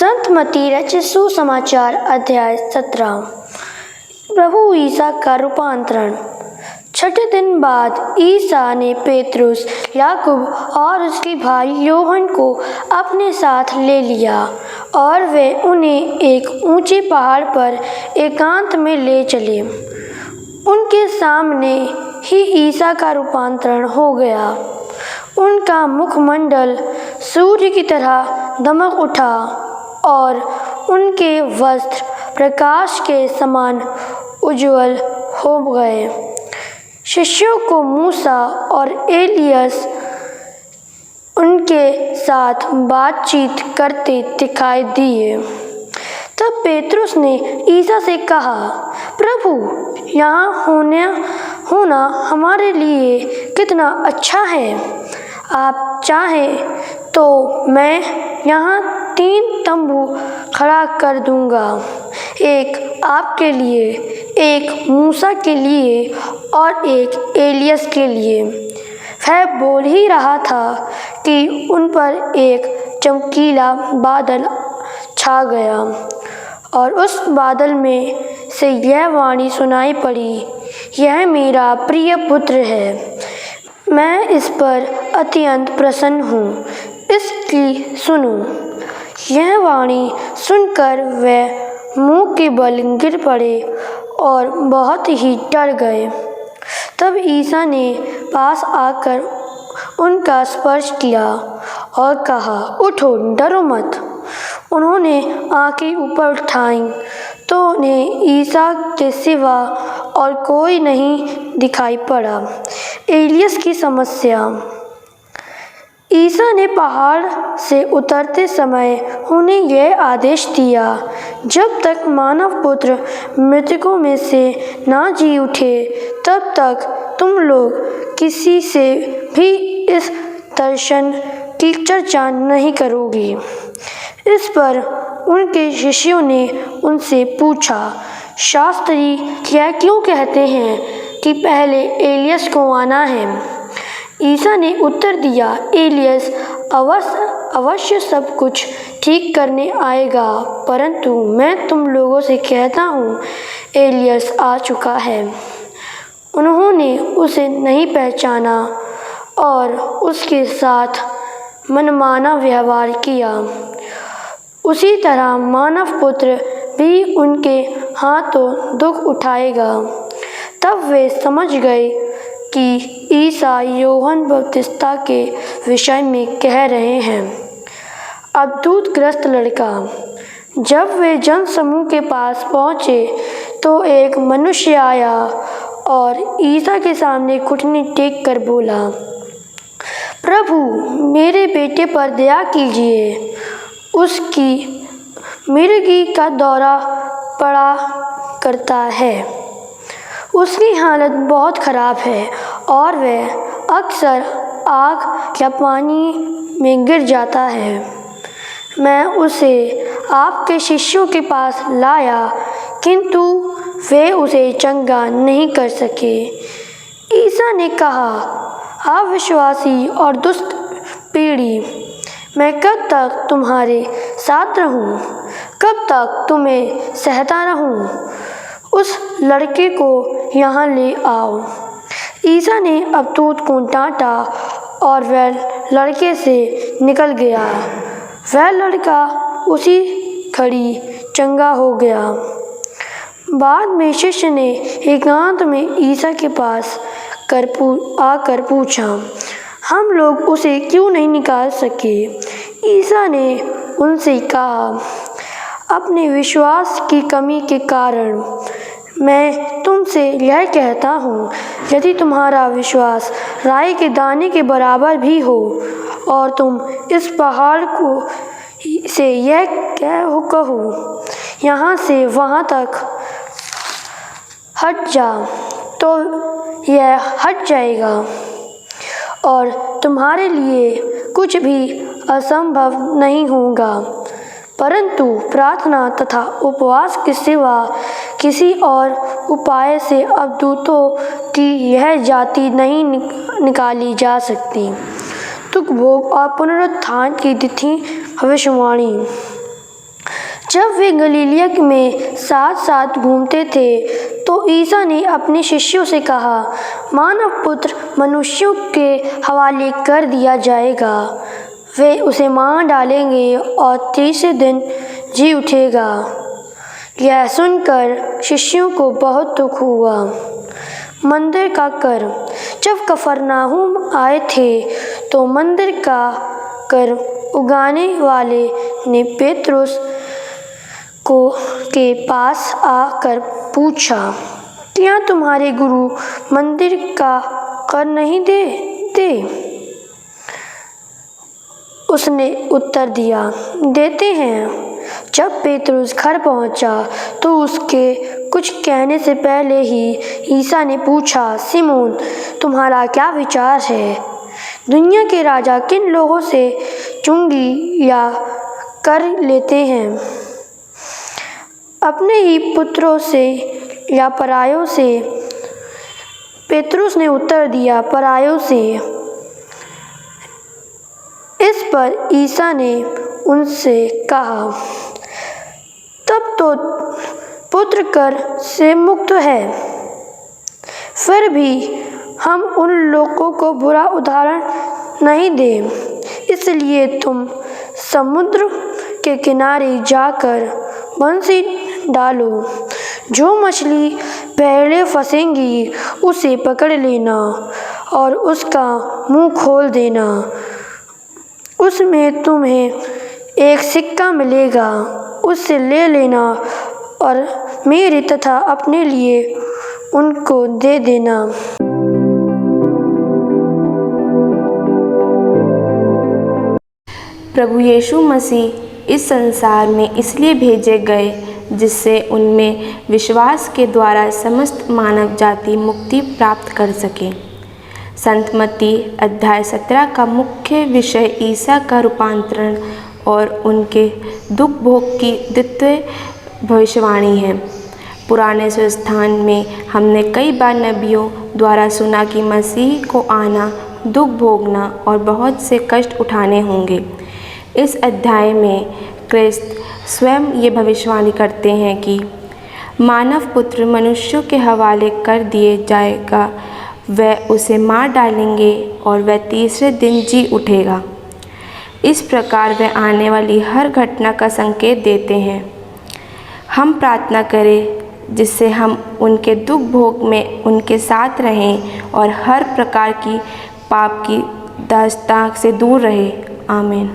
संत मत्ती रचित सुसमाचार अध्याय 17। प्रभु ईसा का रूपांतरण। छठे दिन बाद ईसा ने पेतरुस, याकूब और उसके भाई योहन को अपने साथ ले लिया और वे उन्हें एक ऊंचे पहाड़ पर एकांत में ले चले। उनके सामने ही ईसा का रूपांतरण हो गया। उनका मुखमंडल सूर्य की तरह दमक उठा और उनके वस्त्र प्रकाश के समान उज्ज्वल हो गए। शिष्यों को मूसा और एलियस उनके साथ बातचीत करते दिखाई दिए। तब पेतरुस ने ईसा से कहा, प्रभु, यहाँ होना हमारे लिए कितना अच्छा है। आप चाहें तो मैं यहाँ 3 तंबू खड़ा कर दूँगा, एक आपके लिए, एक मूसा के लिए और एक एलियस के लिए। वह बोल ही रहा था कि उन पर एक चमकीला बादल छा गया और उस बादल में से यह वाणी सुनाई पड़ी, यह मेरा प्रिय पुत्र है, मैं इस पर अत्यंत प्रसन्न हूँ, इसकी सुनो। यह वाणी सुनकर वे मुँह के बल गिर पड़े और बहुत ही डर गए। तब ईसा ने पास आकर उनका स्पर्श किया और कहा, उठो, डरो मत। उन्होंने आंखें ऊपर उठाईं तो उन्हें ईसा के सिवा और कोई नहीं दिखाई पड़ा। एलियस की समस्या। ईसा ने पहाड़ से उतरते समय उन्हें यह आदेश दिया, जब तक मानव पुत्र मृतकों में से ना जी उठे, तब तक तुम लोग किसी से भी इस दर्शन की चर्चा नहीं करोगे। इस पर उनके शिष्यों ने उनसे पूछा, शास्त्री यह क्यों कहते हैं कि पहले एलियस को आना है? ईसा ने उत्तर दिया, एलियस अवश्य सब कुछ ठीक करने आएगा, परंतु मैं तुम लोगों से कहता हूँ, एलियस आ चुका है। उन्होंने उसे नहीं पहचाना और उसके साथ मनमाना व्यवहार किया। उसी तरह मानव पुत्र भी उनके हाथों दुख उठाएगा। तब वे समझ गए कि ईसा यूहन्ना बपतिस्मा के विषय में कह रहे हैं। अद्भुतग्रस्त लड़का। जब वे जनसमूह के पास पहुँचे तो एक मनुष्य आया और ईसा के सामने घुटने टेक कर बोला, प्रभु, मेरे बेटे पर दया कीजिए। उसकी मिर्गी का दौरा पड़ा करता है। उसकी हालत बहुत ख़राब है और वह अक्सर आग या पानी में गिर जाता है। मैं उसे आपके शिष्यों के पास लाया, किंतु वे उसे चंगा नहीं कर सके। ईसा ने कहा, अविश्वासी और दुष्ट पीढ़ी, मैं कब तक तुम्हारे साथ रहूं? कब तक तुम्हें सहता रहूं? उस लड़के को यहाँ ले आओ। ईसा ने अबतूत को डांटा और वह लड़के से निकल गया। वह लड़का उसी घड़ी चंगा हो गया। बाद में शिष्य ने एकांत में ईसा के पास आकर पूछा, हम लोग उसे क्यों नहीं निकाल सके? ईसा ने उनसे कहा, अपने विश्वास की कमी के कारण मैं तुमसे यह कहता हूँ, यदि तुम्हारा विश्वास राई के दाने के बराबर भी हो और तुम इस पहाड़ को से यह कहो, यहाँ से वहाँ तक हट जा, तो यह हट जाएगा और तुम्हारे लिए कुछ भी असंभव नहीं होगा। परंतु प्रार्थना तथा उपवास के सिवा किसी और उपाय से अवधूतों की यह जाति नहीं निकाली जा सकती। दुख भोग और पुनरुत्थान की तिथि भविष्यवाणी। जब वे गलीलिया में साथ साथ घूमते थे तो ईसा ने अपने शिष्यों से कहा, मानव पुत्र मनुष्यों के हवाले कर दिया जाएगा। वे उसे मार डालेंगे और तीसरे दिन जी उठेगा। यह सुनकर शिष्यों को बहुत दुख हुआ। मंदिर का कर। जब कफरनाहूम आए थे तो मंदिर का कर उगाने वाले ने पेतरुस के पास आकर पूछा, क्या तुम्हारे गुरु मंदिर का कर नहीं देते? उसने उत्तर दिया, देते हैं। जब पेतरुस घर पहुंचा तो उसके कुछ कहने से पहले ही ईसा ने पूछा, सिमोन, तुम्हारा क्या विचार है? दुनिया के राजा किन लोगों से चुंगी या कर लेते हैं? अपने ही पुत्रों से या परायों से? पेतरुस ने उत्तर दिया, परायों से। इस पर ईसा ने उनसे कहा, तब तो पुत्र कर से मुक्त है। फिर भी हम उन लोगों को बुरा उदाहरण नहीं दें, इसलिए तुम समुद्र के किनारे जाकर बंसी डालो। जो मछली पहले फंसेगी उसे पकड़ लेना और उसका मुंह खोल देना। उसमें तुम्हें एक सिक्का मिलेगा, उससे ले लेना और मेरे तथा अपने लिए उनको दे देना। प्रभु यीशु मसीह इस संसार में इसलिए भेजे गए जिससे उनमें विश्वास के द्वारा समस्त मानव जाति मुक्ति प्राप्त कर सके। संत मत्ती अध्याय 17 का मुख्य विषय ईसा का रूपांतरण और उनके दुख भोग की द्वितीय भविष्यवाणी है। पुराने संस्थान में हमने कई बार नबियों द्वारा सुना कि मसीह को आना, दुख भोगना और बहुत से कष्ट उठाने होंगे। इस अध्याय में क्रिस्त स्वयं ये भविष्यवाणी करते हैं कि मानव पुत्र मनुष्यों के हवाले कर दिए जाएगा, वह उसे मार डालेंगे और वह तीसरे दिन जी उठेगा। इस प्रकार वह आने वाली हर घटना का संकेत देते हैं। हम प्रार्थना करें जिससे हम उनके दुख भोग में उनके साथ रहें और हर प्रकार की पाप की दास्तां से दूर रहें। आमीन।